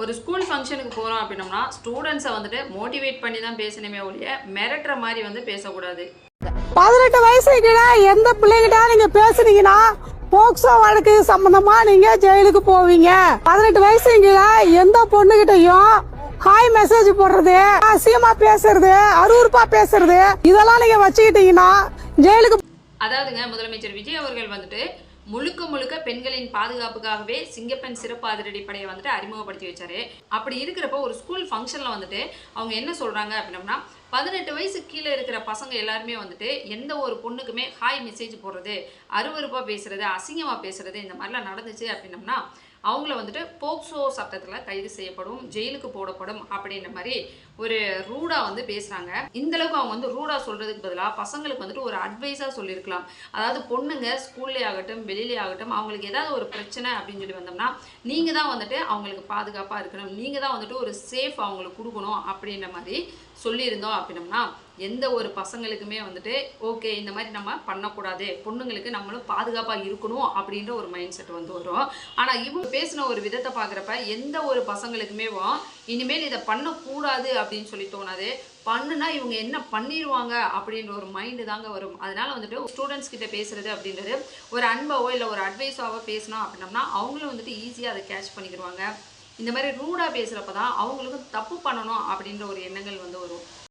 ஒரு ஸ்கூல் ஃபங்க்ஷனுக்கு போகிறோம் அப்படின்னோம்னா ஸ்டூடெண்ட்ஸை வந்துட்டு மோட்டிவேட் பண்ணி தான் பேசணுமே ஒழிய மிரட்டுற மாதிரி வந்து பேசக்கூடாது. 18 வயசுக்கு எந்த பிள்ளைகிட்ட நீங்க பேசுனீங்கன்னா போக்சோ வழக்கு சம்பந்தமா நீங்க ஜெயிலுக்கு போவீங்க. 18 வயசுக்கு எந்த பொண்ணுகிட்டையும் ஹாய் மெசேஜ் போடுறது, அசியமா பேசுறது, அருவருப்பா பேசுறது இதெல்லாம் நீங்க வச்சுக்கிட்டீங்கன்னா ஜெயிலுக்கு. அதாவதுங்க, முதலமைச்சர் விஜய் அவர்கள் வந்துட்டு முழுக்க முழுக்க பெண்களின் பாதுகாப்புக்காகவே சிங்கப்பெண் சிறப்பு அதிரடிப்படையை வந்துட்டு அறிமுகப்படுத்தி வச்சாரு. அப்படி இருக்கிறப்போ ஒரு ஸ்கூல் ஃபங்க்ஷனில் வந்துட்டு அவங்க என்ன சொல்கிறாங்க அப்படின்னம்னா, 18 வயசு கீழே இருக்கிற பசங்க எல்லாருமே வந்துட்டு எந்த ஒரு பொண்ணுக்குமே ஹாய் மெசேஜ் போடுறது, அருவருப்பாக பேசுறது, அசிங்கமாக பேசுறது இந்த மாதிரிலாம் நடந்துச்சு அப்படின்னம்னா அவங்கள வந்துட்டு போக்சோ சட்டத்தில் கைது செய்யப்படும், ஜெயிலுக்கு போடப்படும் அப்படின்ற மாதிரி ஒரு ரூடாக வந்து பேசுகிறாங்க. இந்தளவுக்கு அவங்க வந்து ரூடாக சொல்கிறதுக்கு பதிலாக பசங்களுக்கு வந்துட்டு ஒரு அட்வைஸாக சொல்லியிருக்கலாம். அதாவது பொண்ணுங்க ஸ்கூல்லே ஆகட்டும் வெளியிலே ஆகட்டும் அவங்களுக்கு ஏதாவது ஒரு பிரச்சனை அப்படின்னு சொல்லி வந்தோம்னா நீங்கள் தான் வந்துட்டு அவங்களுக்கு பாதுகாப்பாக இருக்கணும், நீங்கள் தான் வந்துட்டு ஒரு சேஃப் அவங்களுக்கு கொடுக்கணும் அப்படின்ற மாதிரி சொல்லியிருந்தோம் அப்படின்னம்னா எந்த ஒரு பசங்களுக்குமே வந்துட்டு ஓகே இந்த மாதிரி நம்ம பண்ணக்கூடாது, பொண்ணுங்களுக்கு நம்மளும் பாதுகாப்பாக இருக்கணும் அப்படின்ற ஒரு மைண்ட் செட் வந்து வரும். ஆனால் இவங்க பேசின ஒரு விதத்தை பார்க்குறப்ப எந்த ஒரு பசங்களுக்குமே இனிமேல் இதை பண்ணக்கூடாது அப்படின்னு சொல்லி தோணாது. பண்ணுனா இவங்க என்ன பண்ணிடுவாங்க அப்படின்ற ஒரு மைண்டு தாங்க வரும். அதனால வந்துட்டு ஸ்டூடெண்ட்ஸ் கிட்ட பேசுறது அப்படின்றது ஒரு அன்பாவோ இல்லை ஒரு அட்வைஸாவோ பேசினோம் அப்படின்னம்னா அவங்களும் வந்துட்டு ஈஸியாக அதை கேட்ச் பண்ணிக்கிடுவாங்க. இந்த மாதிரி ரூடாக பேசுகிறப்ப தான் அவங்களுக்கும் தப்பு பண்ணணும் அப்படின்ற ஒரு எண்ணங்கள் வந்து வரும்.